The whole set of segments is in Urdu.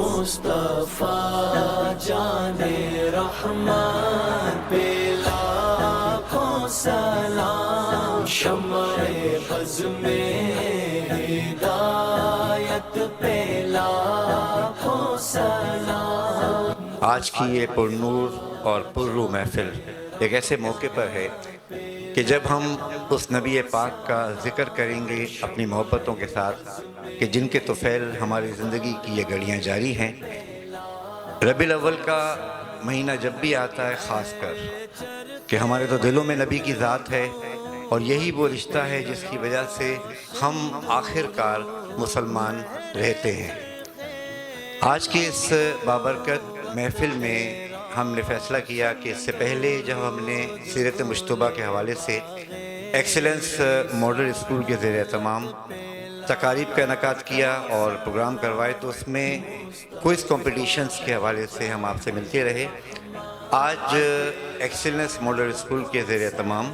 مصطفیٰ جان رحمان پہ لاکھوں سلام، شمع بز میں ہدایت پہ لاکھوں سلام۔ آج کی یہ پرنور اور پرروح محفل ایک ایسے موقع پر ہے کہ جب ہم اس نبی پاک کا ذکر کریں گے اپنی محبتوں کے ساتھ کہ جن کے طفیل ہماری زندگی کی یہ گھڑیاں جاری ہیں۔ ربیع الاول کا مہینہ جب بھی آتا ہے خاص کر کہ ہمارے تو دلوں میں نبی کی ذات ہے، اور یہی وہ رشتہ ہے جس کی وجہ سے ہم آخر کار مسلمان رہتے ہیں۔ آج کے اس بابرکت محفل میں ہم نے فیصلہ کیا کہ اس سے پہلے جب ہم نے سیرت مجتبیٰ کے حوالے سے ایکسیلنس ماڈل اسکول کے زیر اہتمام تقاریب کا انعقاد کیا اور پروگرام کروائے، تو اس میں کوئز کمپٹیشنز کے حوالے سے ہم آپ سے ملتے رہے۔ آج ایکسیلنس ماڈل اسکول کے زیر اہتمام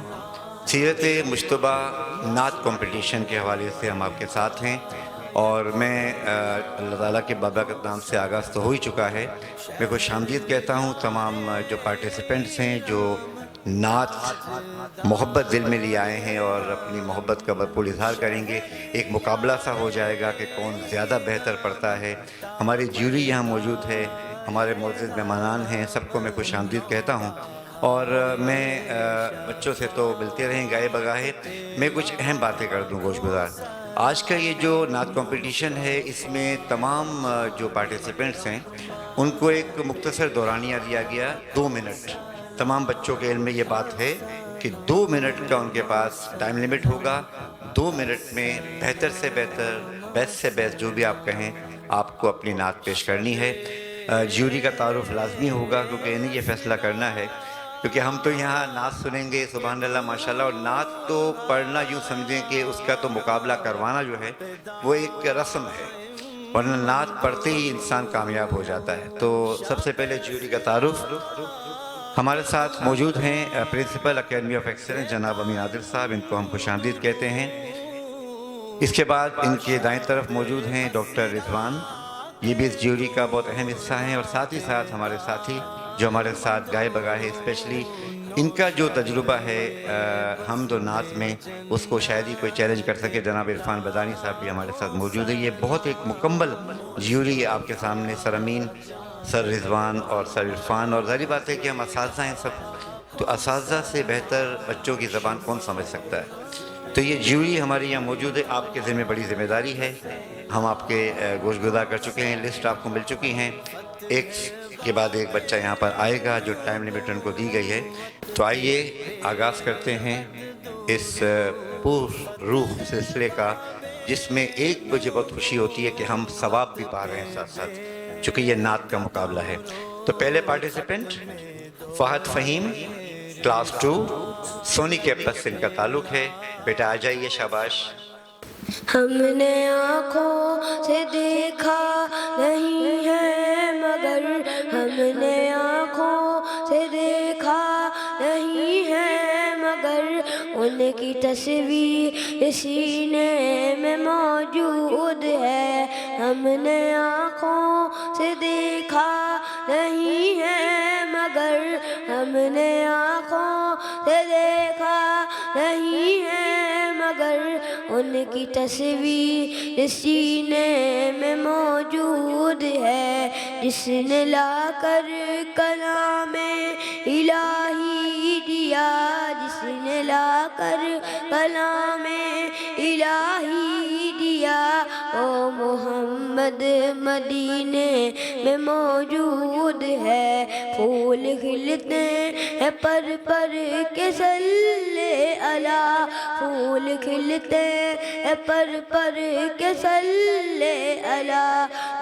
سیرت مجتبیٰ نعت کمپٹیشن کے حوالے سے ہم آپ کے ساتھ ہیں، اور میں اللہ تعالیٰ کے بابرکت نام سے آغاز تو ہو ہی چکا ہے۔ میں خوش آمدید کہتا ہوں تمام جو پارٹیسپینٹس ہیں جو نعت محبت دل میں لیے آئے ہیں اور اپنی محبت کا بھرپور اظہار کریں گے۔ ایک مقابلہ سا ہو جائے گا کہ کون زیادہ بہتر پڑھتا ہے۔ ہماری جیوری یہاں موجود ہے، ہمارے معزز مہمانان ہیں، سب کو میں خوش آمدید کہتا ہوں، اور میں بچوں سے تو ملتے رہیں گاہے بگاہے، میں کچھ اہم باتیں کر دوں گوش گزار۔ آج کا یہ جو نعت کمپٹیشن ہے اس میں تمام جو پارٹیسپینٹس ہیں ان کو ایک مختصر دورانیہ دیا گیا 2 منٹ۔ تمام بچوں کے علم میں یہ بات ہے کہ 2 منٹ کا ان کے پاس ٹائم لیمٹ ہوگا۔ 2 منٹ میں بہتر سے بہتر، بیسٹ سے بیسٹ جو بھی آپ کہیں، آپ کو اپنی نعت پیش کرنی ہے۔ جیوری کا تعارف لازمی ہوگا کیونکہ انہیں یہ فیصلہ کرنا ہے، کیونکہ ہم تو یہاں نعت سنیں گے سبحان اللہ ماشاءاللہ، اور نعت تو پڑھنا یوں سمجھیں کہ اس کا تو مقابلہ کروانا جو ہے وہ ایک رسم ہے، ورنہ نعت پڑھتے ہی انسان کامیاب ہو جاتا ہے۔ تو سب سے پہلے جیوری کا تعارف، ہمارے ساتھ موجود ہیں پرنسپل اکیڈمی آف ایکسیلنس جناب امین عادل صاحب، ان کو ہم خوش آمدید کہتے ہیں۔ اس کے بعد ان کے دائیں طرف موجود ہیں ڈاکٹر رضوان، یہ بھی اس جیوری کا بہت اہم حصہ ہیں، اور ساتھ ہی ساتھ ہمارے ساتھی جو ہمارے ساتھ گائے بگاہے، اسپیشلی ان کا جو تجربہ ہے حمد و نعت میں اس کو شاید ہی کوئی چیلنج کر سکے، جناب عرفان بدانی صاحب بھی ہمارے ساتھ موجود ہے۔ یہ بہت ایک مکمل جیوری آپ کے سامنے، سر امین، سر رضوان اور سر عرفان، اور ظاہری بات ہے کہ ہم اساتذہ ہیں سب، تو اساتذہ سے بہتر بچوں کی زبان کون سمجھ سکتا ہے۔ تو یہ جیوری ہمارے یہاں موجود ہے، آپ کے ذمہ بڑی ذمہ داری ہے، ہم آپ کے گوش گزار کر چکے ہیں، لسٹ آپ کو مل چکی ہیں، ایک کے بعد ایک بچہ یہاں پر آئے گا جو ٹائم لیمٹ ان کو دی گئی ہے۔ تو آئیے آغاز کرتے ہیں اس پر روح سلسلے کا، جس میں ایک مجھے بہت خوشی ہوتی ہے کہ ہم ثواب بھی پا رہے ہیں ساتھ ساتھ، چونکہ یہ نعت کا مقابلہ ہے۔ تو پہلے پارٹیسپینٹ فہد فہیم، کلاس 2، سونی کیمپس سے ان کا تعلق ہے۔ بیٹا آ جائیے، شاباش۔ ہم نے آنکھوں سے دیکھا نہیں ہے مگر، ہم نے آنکھوں سے دیکھا نہیں ہے مگر، ان کی تصویر سینے میں موجود ہے۔ ہم نے آنکھوں سے دیکھا نہیں ہے مگر، ہم نے آنکھوں سے دیکھا نہیں ہے مگر، ان کی تصویر سینے میں موجود ہے۔ جس نے لا کر کلام الہی دیا، جس نے لا کر کلام الہی دیا، او محمد مدینے میں موجود ہے۔ پھول کھلتے ہیں پر پر کے صلی علی، پھول کھلتے ہیں پر پر کے صلی علی،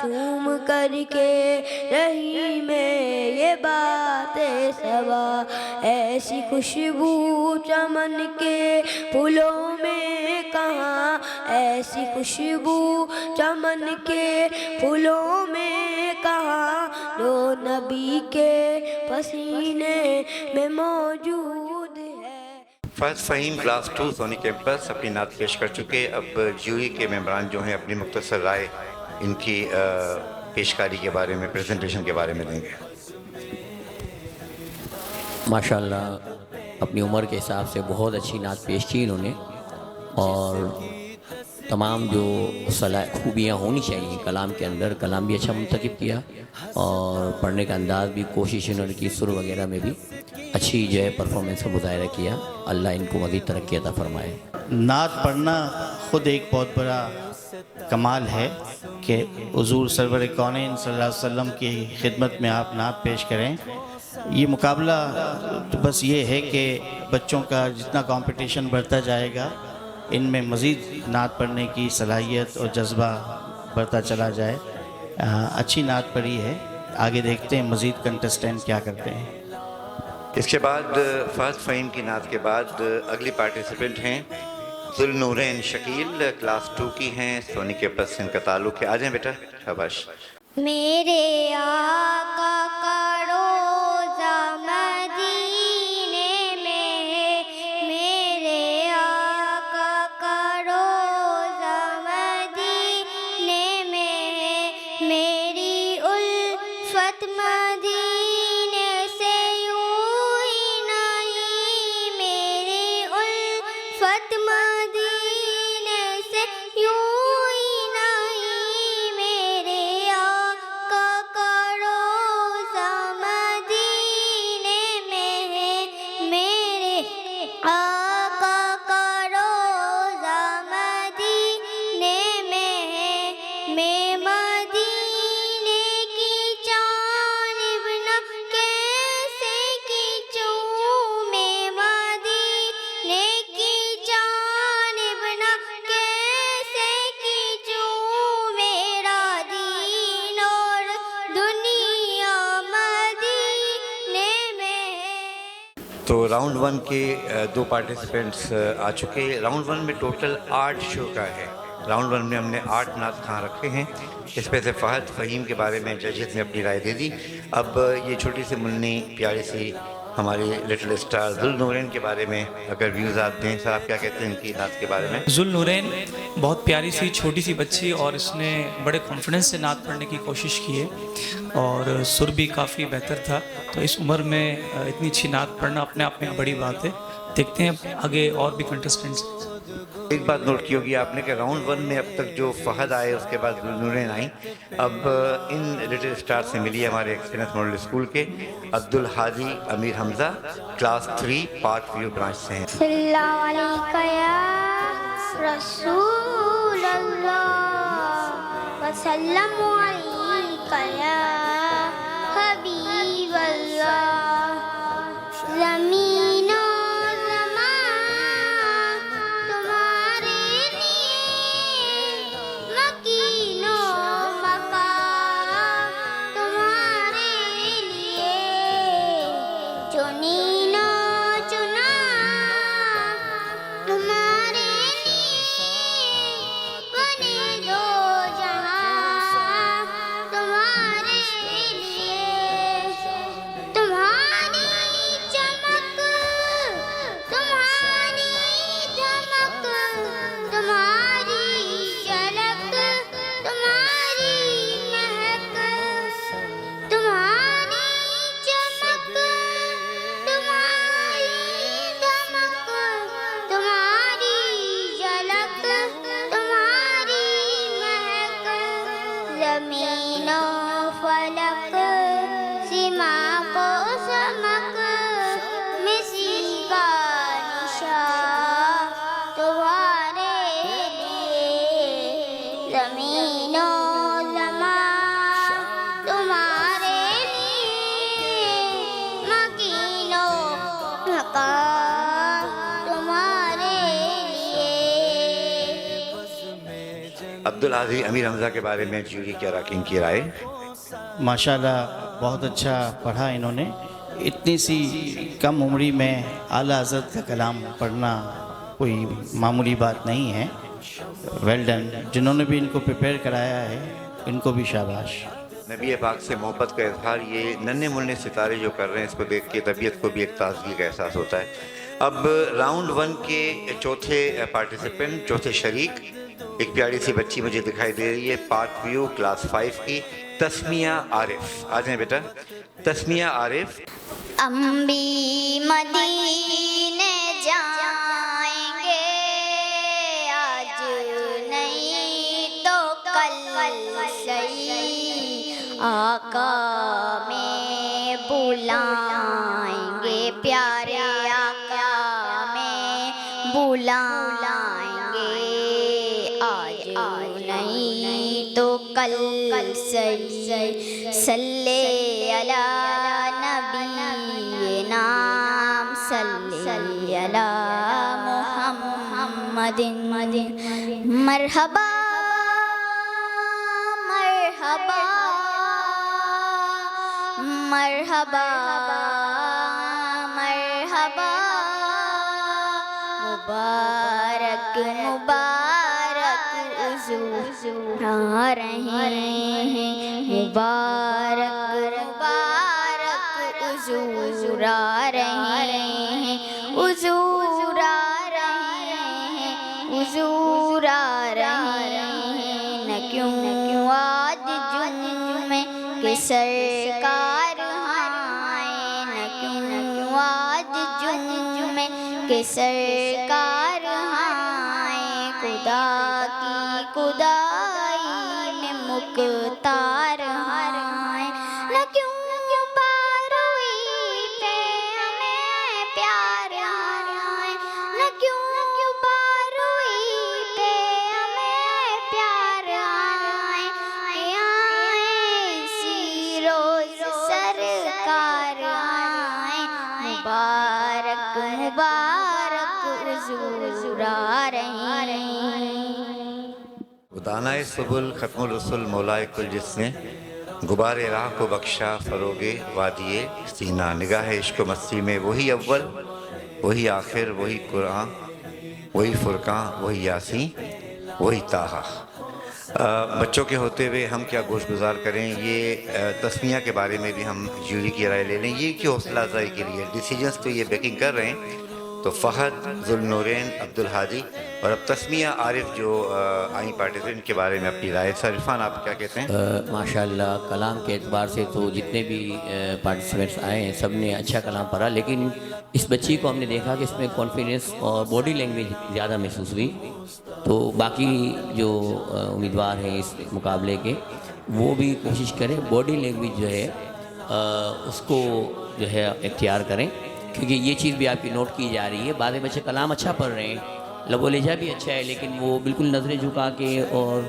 چوم کر کے رہی میں یہ بات سوا، ایسی خوشبو چمن کے پھولوں میں کہاں، ایسی خوشبو چمن کے پھولوں میں کہاں، جو نبی کے پسینے میں موجود ہے۔ فہد فہیم کلاس 2 سونی کیمپس اپنی نعت پیش کر چکے۔ اب جیوری کے ممبران جو ہیں اپنی مختصر رائے ان کی پیشکاری کے بارے میں، پریزنٹیشن کے بارے میں دیں گے؟ ماشاءاللہ اپنی عمر کے حساب سے بہت اچھی نعت پیش کی انہوں نے، اور تمام جو خوبیاں ہونی چاہیے کلام کے اندر، کلام بھی اچھا منتخب کیا، اور پڑھنے کا انداز بھی، کوشش انہوں نے کی سر وغیرہ میں بھی اچھی جو ہے پرفارمنس کا مظاہرہ کیا۔ اللہ ان کو مزید ترقی عطا فرمائے۔ نعت پڑھنا خود ایک بہت بڑا کمال ہے کہ حضور سرور کونین صلی اللہ علیہ وسلم کی خدمت میں آپ نعت پیش کریں۔ یہ مقابلہ تو بس یہ ہے کہ بچوں کا جتنا کمپٹیشن بڑھتا جائے گا، ان میں مزید نعت پڑھنے کی صلاحیت اور جذبہ بڑھتا چلا جائے۔ اچھی نعت پڑھی ہے، آگے دیکھتے ہیں مزید کنٹسٹنٹ کیا کرتے ہیں۔ اس کے بعد فہد فہیم کی نعت کے بعد اگلی پارٹیسپنٹ ہیں ذوالنورین شکیل، کلاس 2 کی ہیں، سونی کے پس ان کا تعلق ہے۔ آ جائیں بیٹا، شاباش۔ میرے آقا کا روزہ مدینے میں ہے، میرے آقا کا روزہ مدینے میں ہے، میری الفت مدینے سے یوں ہی نہیں، میری الفت مدینے سے یوں ہی نہیں، میرے آقا کا روزہ مدینے میں ہے، میرے آقا کا روزہ مدینے میں ہے، میں مدینے کی جانب نہ کیسے کھینچوں، میں مدینے کی جانب نہ کیسے کھینچوں، میرا دین اور دنیا مدینے میں ہے۔ تو راؤنڈ 1 کے 2 پارٹیسپنٹس آ چکے۔ راؤنڈ 1 میں ٹوٹل 8 شرکا ہے۔ راؤنڈ 1 میں ہم نے 8 نعت خواں رکھے ہیں، اس میں سے فہد فہیم کے بارے میں ججز نے اپنی رائے دے دی۔ اب یہ چھوٹی سی منی پیاری سی ہماری لٹل اسٹار ذوالنورین کے بارے میں اگر ویوز آپ دیں، سر آپ کیا کہتے ہیں ان کی نعت کے بارے میں؟ ذوالنورین بہت پیاری سی چھوٹی سی بچی، اور اس نے بڑے کانفیڈنس سے نعت پڑھنے کی کوشش کی ہے، اور سر بھی کافی بہتر تھا، تو اس عمر میں اتنی اچھی نعت پڑھنا اپنے آپ میں بڑی بات ہے۔ دیکھتے ہیں آگے اور بھی کنٹسٹنٹس۔ ایک بات نوٹ کی ہوگی آپ نے کہ راؤنڈ 1 میں اب تک جو فہد آئے، اس کے بعد ذوالنورین آئیں، اب ان لٹل اسٹار سے ملی ہے ہمارے ایکسلنس ماڈل اسکول کے عبدالہادی امیر حمزہ، کلاس 3 پارٹ ویو برانچ سے ہیں۔ صلی اللہ علیہ یا رسول اللہ وسلم علیکہ یا حبیب اللہ، زمین و زمان تمہارے لیے، مکین و مکان تمہارے لیے، چنین و چنا تمہارے لیے، بنے دو جہاں تمہارے لیے، تمہاری چمک، تمہاری دھمک، تمہاری جھلک، تمہاری مہک، تمہاری چمک، تمہاری دھمک، تمہاری جھلک، تمہاری مہک، زمین و فلک، سماق و سمک، مسی کا نشان تمہارے لیے، زمین و زمان تمہارے لیے، مکین و مکان تمہارے لیے۔ عبدالہادی امیر حمزہ کے بارے میں جیوری کیا راکین کی رائے؟ ماشاءاللہ بہت اچھا پڑھا انہوں نے۔ اتنی سی کم عمری میں اعلیٰ حضرت کا کلام پڑھنا کوئی معمولی بات نہیں ہے۔ ویل ڈن، جنہوں نے بھی ان کو پریپیئر کرایا ہے ان کو بھی شاباش۔ نبی پاک سے محبت کا اظہار یہ ننھے منھے ستارے جو کر رہے ہیں، اس کو دیکھ کے طبیعت کو بھی ایک تازگی کا احساس ہوتا ہے۔ اب راؤنڈ 1 کے چوتھے پارٹیسپنٹ، چوتھے شریک ایک پیاری سی بچی مجھے دکھائی دے رہی ہے، پارک ویو کلاس 5 کی، تسمیہ عارف. آ جائیں بیٹا. تسمیہ عارف. امبی مدینے جائیں گے آج نہیں تو کل صحیح، آقا میں بلائیں گے، پیارے آقا میں بلائیں گے، آج نہیں تو کل صحیح، صلی علی نبی نام، صلی علی محمد. مرحبا مرحبا مرحبا مرحبا، مبارک مبارک حضور آ رہے ہیں، مبارک مبارک حضور آ رہے ہیں، حضور آ رہے ہیں، حضور آ رہے ہیں. نہ کیوں آج جمعے کے سرکار آئے، نہ کیوں آج جمعے کے سرکار آئے، خدا کی خدائی میں مختار آئے، نہ کیوں باروئی پہ ہمیں پیار آئے، نہ کیوں باروئی پہ ہمیں پیار آئے، اسی روز سرکار آئے، مبارک مبارک حضور آ رہے ہیں. دانائے سبل ختم الرسل مولائے کل، جس نے غبار راہ کو بخشا فروغ وادی سینہ، نگاہ عشق و مستی میں وہی اول وہی آخر، وہی قرآن وہی فرقان وہی یاسین وہی طٰہٰ. بچوں کے ہوتے ہوئے ہم کیا گوش گزار کریں. یہ تسمیہ کے بارے میں بھی ہم جوری کی رائے لے لیں. یہ کہ حوصلہ افزائی کے لیے ڈیسیجنس تو یہ بیکنگ کر رہے ہیں، تو فہد، ذوالنورین، عبدالہادی اور اب تسمیہ عارف جو آئیں پارٹیسپینٹ کے بارے میں اپنی رائے. سر عرفان آپ کیا کہتے ہیں؟ ماشاءاللہ کلام کے اعتبار سے تو جتنے بھی پارٹیسپینٹس آئے ہیں سب نے اچھا کلام پڑھا، لیکن اس بچی کو ہم نے دیکھا کہ اس میں کانفیڈنس اور باڈی لینگویج زیادہ محسوس ہوئی. تو باقی جو امیدوار ہیں اس مقابلے کے وہ بھی کوشش کریں باڈی لینگویج جو ہے اس کو جو ہے اختیار کریں، کیونکہ یہ چیز بھی آپ کی نوٹ کی جا رہی ہے. بعض بچے کلام اچھا پڑھ رہے ہیں، لب و لہجہ بھی اچھا ہے، لیکن وہ بالکل نظریں جھکا کے، اور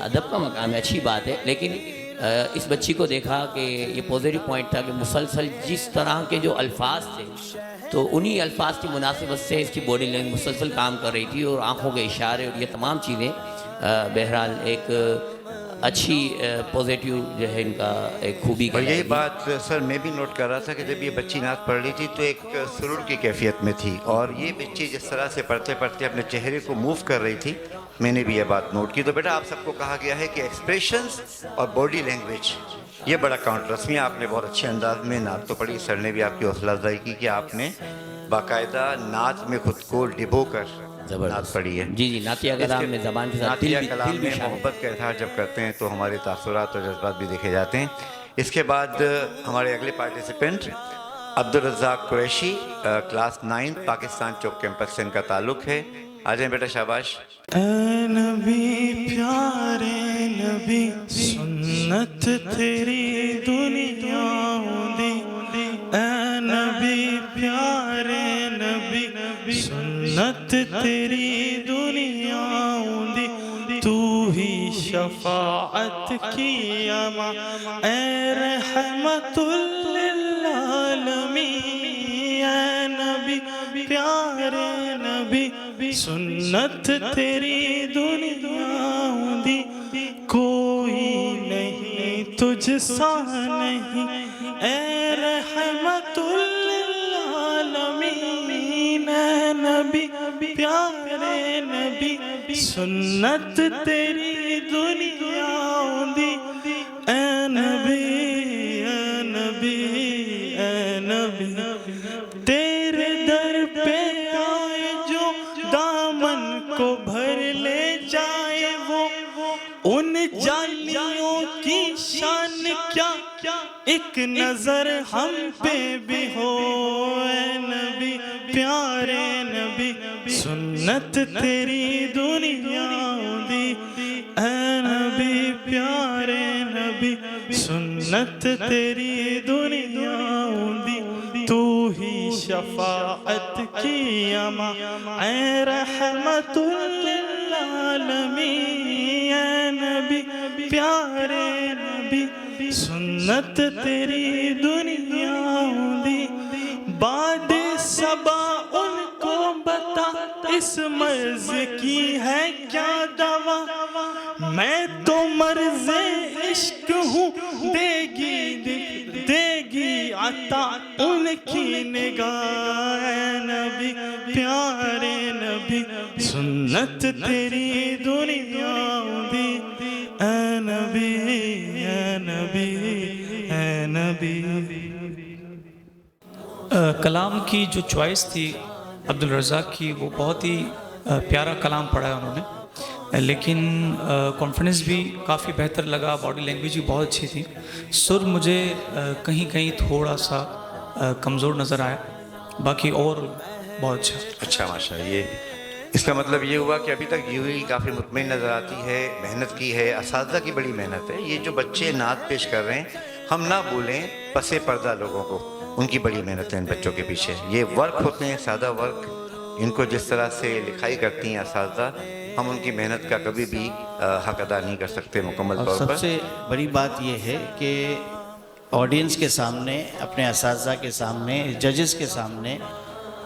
ادب کا مقام ہے، اچھی بات ہے، لیکن اس بچی کو دیکھا کہ یہ پازیٹیو پوائنٹ تھا کہ مسلسل جس طرح کے جو الفاظ تھے تو انہی الفاظ کی مناسبت سے اس کی باڈی لینگویج مسلسل کام کر رہی تھی، اور آنکھوں کے اشارے اور یہ تمام چیزیں بہرحال ایک اچھی پازیٹیو جو ہے ان کا ایک خوبی اور یہی بات سر میں بھی نوٹ کر رہا تھا کہ جب یہ بچی نعت پڑھ رہی تھی تو ایک سرور کی کیفیت میں تھی، اور یہ بچی جس طرح سے پڑھتے پڑھتے اپنے چہرے کو موو کر رہی تھی، میں نے بھی یہ بات نوٹ کی. تو بیٹا آپ سب کو کہا گیا ہے کہ ایکسپریشنز اور باڈی لینگویج یہ بڑا کاؤنٹ. رسمیہ آپ نے بہت اچھے انداز میں نعت تو پڑھی، سر نے بھی آپ کی حوصلہ افزائی کی کہ آپ نے باقاعدہ نعت میں خود کو ڈبو کر نعت پڑھی ہے. جی نعتیہ کلام میں زبان کے ساتھ نعتیہ کلام میں محبت کا اظہار جب کرتے ہیں تو ہمارے تاثرات اور جذبات بھی دیکھے جاتے ہیں. اس کے بعد ہمارے اگلے پارٹیسپینٹ عبدالرزاق قریشی، کلاس 9، پاکستان چوک کیمپس سے ان کا تعلق ہے. آ جائیں بیٹا، شاباش. اے نبی پیارے نبی، سنت تیری دنیا دی، اے نبی پیارے نبی، سنت تیری دنیا دی، تو ہی شفاعت کی اما، اے رحمت للعالمین، اے نبی پیارے نبی، سنت تیری دنیا دی، کوئی نہیں تجھ سا نہیں، اے رحمت للعالمین، اے نبی پیارے نبی، سنت تیری دنیا دی، اے نبی اے نبی اے نبی، تیرے در پہ آئے جو دامن کو بھر لے جائے، ایک نظر ہم پہ بھی ہو اے نبی پیارے نبی سنت تیری دنیا دی اے نبی پیارے نبی سنت تیری دنیا دی تو ہی شفاعت کی اما اے رحمت للعالمین اے نبی پیارے نبی سنت تیری دنیا دی باد صبا ان کو بتا اس مرض کی ہے کیا دوا میں تو مرض عشق ہوں دے گی عطا ان کی نگاہ اے نبی پیارے نبی سنت تیری دنیا دی اے نبی اے نبی اے نبی کلام کی جو چوائس تھی عبدالرزاق کی وہ بہت ہی پیارا کلام پڑھا ہے انہوں نے لیکن کانفیڈنس بھی کافی بہتر لگا باڈی لینگویج بھی بہت اچھی تھی سر مجھے کہیں کہیں تھوڑا سا کمزور نظر آیا باقی اور بہت اچھا ماشاء اللہ یہ اس کا مطلب یہ ہوا کہ ابھی تک یوں کافی مطمئن نظر آتی ہے محنت کی ہے اساتذہ کی بڑی محنت ہے یہ جو بچے نعت پیش کر رہے ہیں ہم نہ بھولیں پس پردہ لوگوں کو ان کی بڑی محنت ہے ان بچوں کے پیچھے یہ ورک ہوتے ہیں سادہ ورک ان کو جس طرح سے لکھائی کرتی ہیں اساتذہ ہم ان کی محنت کا کبھی بھی حق ادا نہیں کر سکتے مکمل طور پر سب سے بڑی بات یہ ہے کہ آڈینس کے سامنے اپنے اساتذہ کے سامنے ججز کے سامنے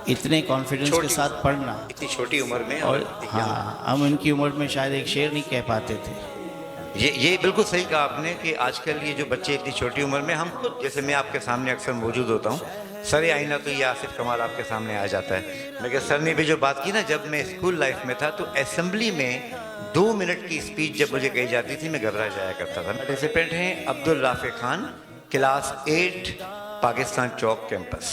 اتنے کانفیڈنس کے ساتھ پڑھنا اتنی چھوٹی عمر میں اور ہاں ہم ان کی عمر میں شاید ایک شعر نہیں کہہ پاتے تھے یہ بالکل صحیح کہا آپ نے کہ آج کل یہ جو بچے اتنی چھوٹی عمر میں ہم خود جیسے میں آپ کے سامنے اکثر موجود ہوتا ہوں سر آئینہ تو یہ آصف کمال آپ کے سامنے آ جاتا ہے لیکن سر نے بھی جو بات کی نا جب میں اسکول لائف میں تھا تو اسمبلی میں 2 منٹ کی اسپیچ جب مجھے کہی جاتی تھی میں گھبرا جایا کرتا تھا پارٹیسپینٹ ہیں عبدالرافع خان کلاس 8 پاکستان چوک کیمپس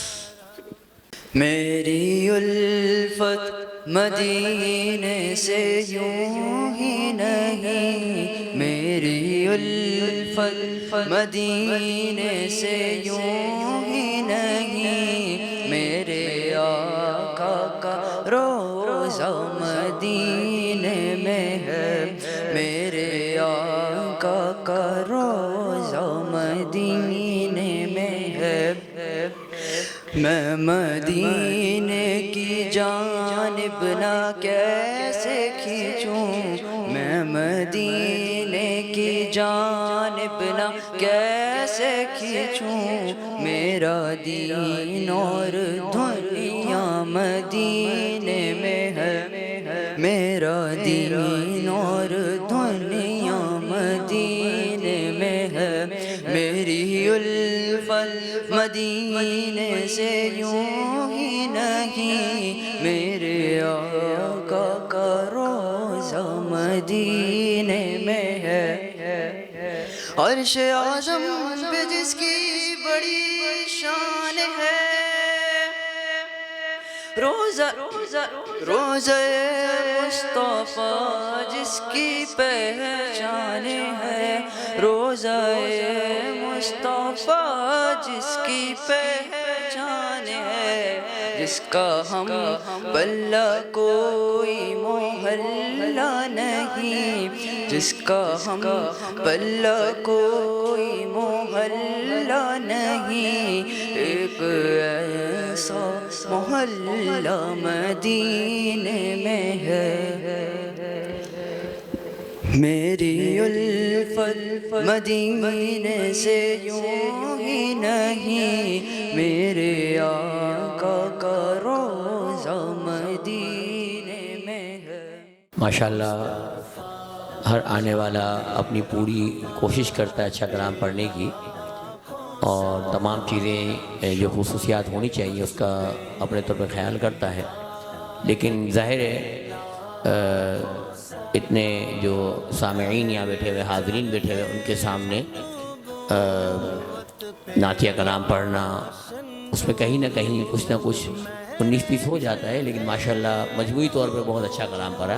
میری الفت مدینے سے یوں ہی نہیں میری الفت مدینے سے یوں ہی نہیں میرے آقا کا روضہ مدینے میں ہے میرے آقا کا روضہ مدینے میں ہے میں مدینے کی جانب نہ کیسے کھینچوں میں مدینے کی جانب نہ کیسے کھینچوں میرا دین اور دنیا مدینے میں ہے میرا دین اور دنیا مدینے میں ہے میری الفت مدینے سے یوں ہی نہیں میرے آقا کا روضہ مدینے میں ہے عرش اعظم پہ جس کی بڑی شان ہے روضہ مصطفیٰ جس کی پہچان ہے روضہ مصطفیٰ جس کی پہچان ہے جس کا ہم بلہ کوئی محلہ نہیں جس کا ہم بلہ کوئی محلہ نہیں ایک ایسا محلہ مدینے میں ہے میری الفت مدینے سے یوں ہی نہیں میرے آقا کا روضہ مدینے میں ہے ماشاءاللہ ہر آنے والا اپنی پوری کوشش کرتا ہے اچھا کلام پڑھنے کی اور تمام چیزیں جو خصوصیات ہونی چاہیے اس کا اپنے طور پہ خیال کرتا ہے لیکن ظاہر ہے اتنے جو سامعین یہاں بیٹھے ہوئے حاضرین بیٹھے ہوئے ان کے سامنے نعتیہ کلام پڑھنا اس میں کہیں نہ کہیں کچھ نہ کچھ 19-20 ہو جاتا ہے لیکن ماشاءاللہ مجموعی طور پہ بہت اچھا کلام پڑھا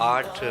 8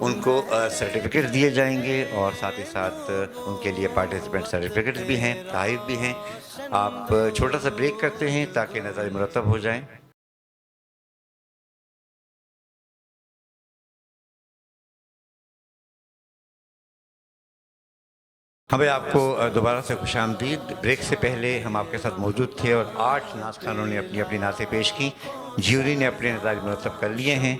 ان کو سرٹیفکیٹ دیے جائیں گے اور ساتھ ہی ساتھ ان کے لیے پارٹیسپینٹ سرٹیفکیٹس بھی ہیں، تحائف بھی ہیں۔ آپ چھوٹا سا بریک کرتے ہیں تاکہ نظر مرتب ہو جائیں۔ ہمیں آپ کو دوبارہ سے خوش آمدید۔ بریک سے پہلے ہم آپ کے ساتھ موجود تھے اور 8 نعت خوانوں نے اپنی اپنی نعتیں پیش کی، جیوری نے اپنے نتائج مرتب کر لیے ہیں۔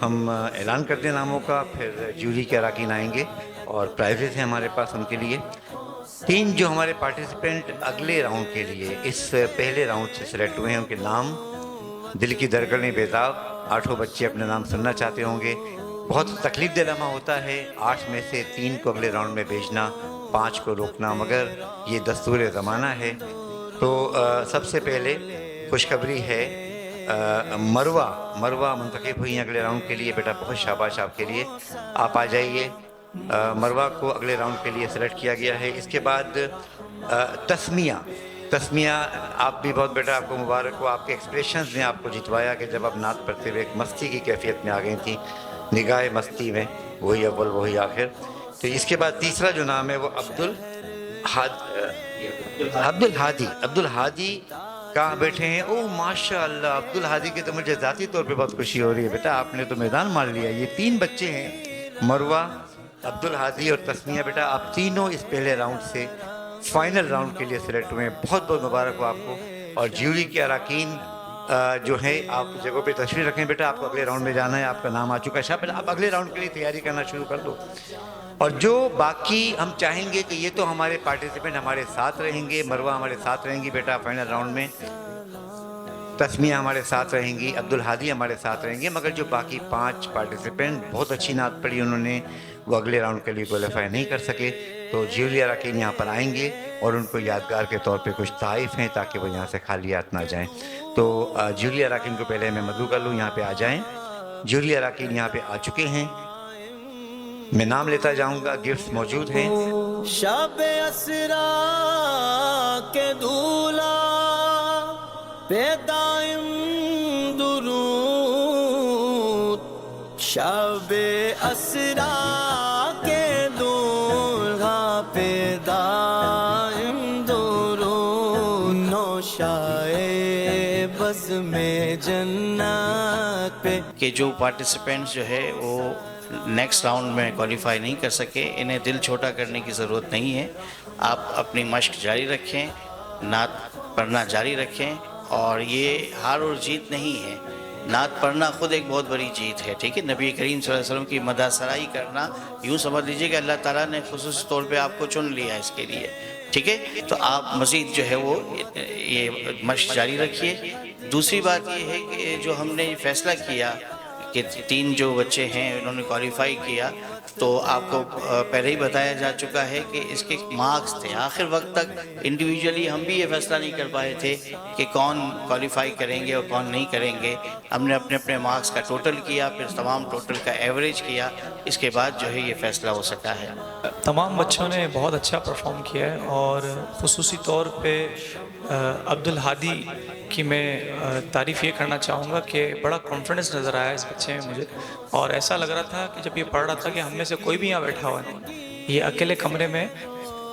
ہم اعلان کر دیں ناموں کا، پھر جیوری کے اراکین آئیں گے اور پرائزز ہیں ہمارے پاس ان کے لیے۔ 3 جو ہمارے پارٹیسپینٹ اگلے راؤنڈ کے لیے اس پہلے راؤنڈ سے سلیکٹ ہوئے ہیں، ان کے نام دل کی دھڑکنیں بیداب۔ 8 بچے اپنے نام سننا چاہتے ہوں گے۔ بہت تکلیف دہ لمحہ ہوتا ہے 8 میں سے 3 کو اگلے راؤنڈ میں بھیجنا، 5 کو روکنا، مگر یہ دستور زمانہ ہے۔ تو سب سے پہلے خوشخبری ہے، مروہ منتخب ہوئی ہیں اگلے راؤنڈ کے لیے۔ بیٹا بہت شاباش آپ کے لیے، آپ آ جائیے۔ مروہ کو اگلے راؤنڈ کے لیے سلیکٹ کیا گیا ہے۔ اس کے بعد تسمیہ آپ بھی بہت بیٹا، آپ کو مبارک ہو، آپ کے ایکسپریشنز نے آپ کو جتوایا کہ جب آپ نعت پڑھتے ہوئے ایک مستی کی کیفیت میں آ گئی تھیں، نگاہ مستی میں، وہی اول وہی آخر۔ تو اس کے بعد تیسرا جو نام ہے وہ عبدالہادی کہاں بیٹھے ہیں؟ اوہ ماشاء اللہ، عبدالہادی کی تو مجھے ذاتی طور پہ بہت خوشی ہو رہی ہے بیٹا، آپ نے تو میدان مار لیا۔ یہ 3 بچے ہیں، مروہ، عبدالہادی اور تسمیہ۔ بیٹا آپ تینوں اس پہلے راؤنڈ سے فائنل راؤنڈ کے لیے سلیکٹ ہوئے ہیں، بہت بہت مبارک ہو آپ کو۔ اور جیوری کے اراکین جو ہے آپ جگہوں پہ تشریف رکھیں بیٹا، آپ کو اگلے راؤنڈ میں جانا ہے، آپ کا نام آ چکا ہے۔ شاید آپ اگلے راؤنڈ کے لیے تیاری کرنا شروع کر دو۔ اور جو باقی ہم چاہیں گے کہ یہ تو ہمارے پارٹیسپینٹ ہمارے ساتھ رہیں گے، مروہ ہمارے ساتھ رہیں گی بیٹا فائنل راؤنڈ میں، تسمیہ ہمارے ساتھ رہیں گی، عبدالہادی ہمارے ساتھ رہیں گے، مگر جو باقی 5 پارٹیسپینٹ بہت اچھی نعت پڑھی انہوں نے، وہ اگلے راؤنڈ کے لیے کوالیفائی نہیں کر سکے۔ تو جیوری اراکین یہاں پر آئیں گے اور ان کو یادگار کے طور پہ کچھ تحائف ہیں تاکہ وہ یہاں سے خالی ہاتھ نہ جائیں۔ تو جیوری اراکین کو پہلے میں مدعو کر لوں، یہاں پہ آ جائیں۔ جیوری اراکین یہاں پہ آ چکے ہیں، میں نام لیتا جاؤں گا، گفٹس موجود ہیں۔ شب اسرا کے دولہ پہ دائم درود، شب اسرا کے دولہ پہ دائم درود، نوشائے بزم جنت پہ۔ کہ جو پارٹیسپینٹس جو ہے وہ نیکسٹ راؤنڈ میں کوالیفائی نہیں کر سکے، انہیں دل چھوٹا کرنے کی ضرورت نہیں ہے۔ آپ اپنی مشق جاری رکھیں، نعت پڑھنا جاری رکھیں، اور یہ ہار اور جیت نہیں ہے۔ نعت پڑھنا خود ایک بہت بڑی جیت ہے، ٹھیک ہے۔ نبی کریم صلی اللہ علیہ وسلم کی مدح سرائی کرنا، یوں سمجھ لیجئے کہ اللہ تعالیٰ نے خصوصی طور پہ آپ کو چن لیا اس کے لیے، ٹھیک ہے۔ تو آپ مزید جو ہے وہ یہ مشق جاری رکھیے۔ دوسری بات یہ ہے کہ جو ہم نے فیصلہ کیا کہ 3 جو بچے ہیں انہوں نے کوالیفائی کیا، تو آپ کو پہلے ہی بتایا جا چکا ہے کہ اس کے مارکس تھے۔ آخر وقت تک انڈیویجولی ہم بھی یہ فیصلہ نہیں کر پائے تھے کہ کون کوالیفائی کریں گے اور کون نہیں کریں گے۔ ہم نے اپنے اپنے مارکس کا ٹوٹل کیا، پھر تمام ٹوٹل کا ایوریج کیا، اس کے بعد جو ہے یہ فیصلہ ہو سکا ہے۔ تمام بچوں نے بہت اچھا پرفارم کیا ہے، اور خصوصی طور پہ عبدالہادی کی میں تعریف یہ کرنا چاہوں گا کہ بڑا کانفیڈنس نظر آیا اس بچے میں مجھے، اور ایسا لگ رہا تھا کہ جب یہ پڑھ رہا تھا کہ ہم میں سے کوئی بھی یہاں بیٹھا ہوا نہیں، یہ اکیلے کمرے میں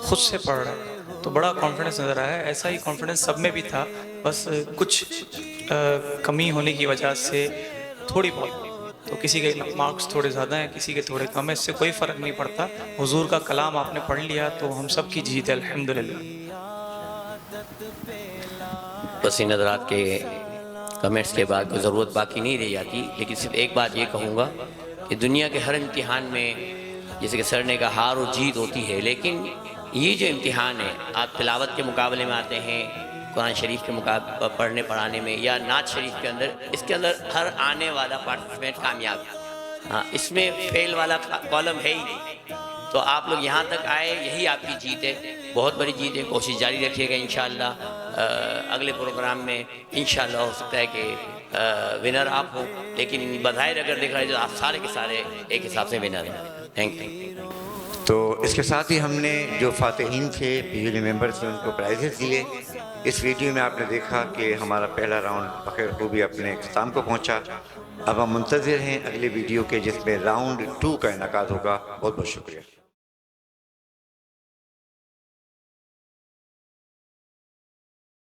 خود سے پڑھ رہا ہے، تو بڑا کانفیڈنس نظر آیا۔ ایسا ہی کانفیڈنس سب میں بھی تھا، بس کچھ کمی ہونے کی وجہ سے تھوڑی بہت، تو کسی کے مارکس تھوڑے زیادہ ہیں، کسی کے تھوڑے کم ہیں، اس سے کوئی فرق نہیں پڑتا۔ حضور کا کلام آپ نے پڑھ لیا تو ہم سب کی جیت ہے، الحمدللہ۔ بس ان حضرات کے کمنٹس کے بعد کوئی ضرورت باقی نہیں رہ جاتی، لیکن صرف ایک بات یہ کہوں گا کہ دنیا کے ہر امتحان میں جیسے کہ سر نے کہا ہار اور جیت ہوتی ہے، لیکن یہ جو امتحان ہے، آپ تلاوت کے مقابلے میں آتے ہیں، قرآن شریف کے پڑھنے پڑھانے میں، یا نعت شریف کے اندر، اس کے اندر ہر آنے والا پارٹیسپینٹ کامیاب ہے۔ ہاں، اس میں فیل والا کالم ہے ہی نہیں۔ تو آپ لوگ یہاں تک آئے، یہی آپ کی جیت ہے، بہت بڑی جیت ہے۔ کوشش جاری رکھیے گا انشاءاللہ۔ اگلے پروگرام میں انشاءاللہ ہو سکتا ہے کہ ونر آپ ہو، لیکن بظاہر اگر دیکھا جائے تو آپ سارے کے سارے ایک حساب سے ونر ہیں۔ Thank you. تو اس کے ساتھ ہی ہم نے جو فاتحین تھے، پی یو ممبرس نے، ان کو پرائزز دیے۔ اس ویڈیو میں آپ نے دیکھا کہ ہمارا پہلا راؤنڈ بخیر خوبی اپنے اختتام کو پہنچا، اب ہم منتظر ہیں اگلے ویڈیو کے جس میں راؤنڈ 2 کا انعقاد ہوگا. بہت بہت شکریہ.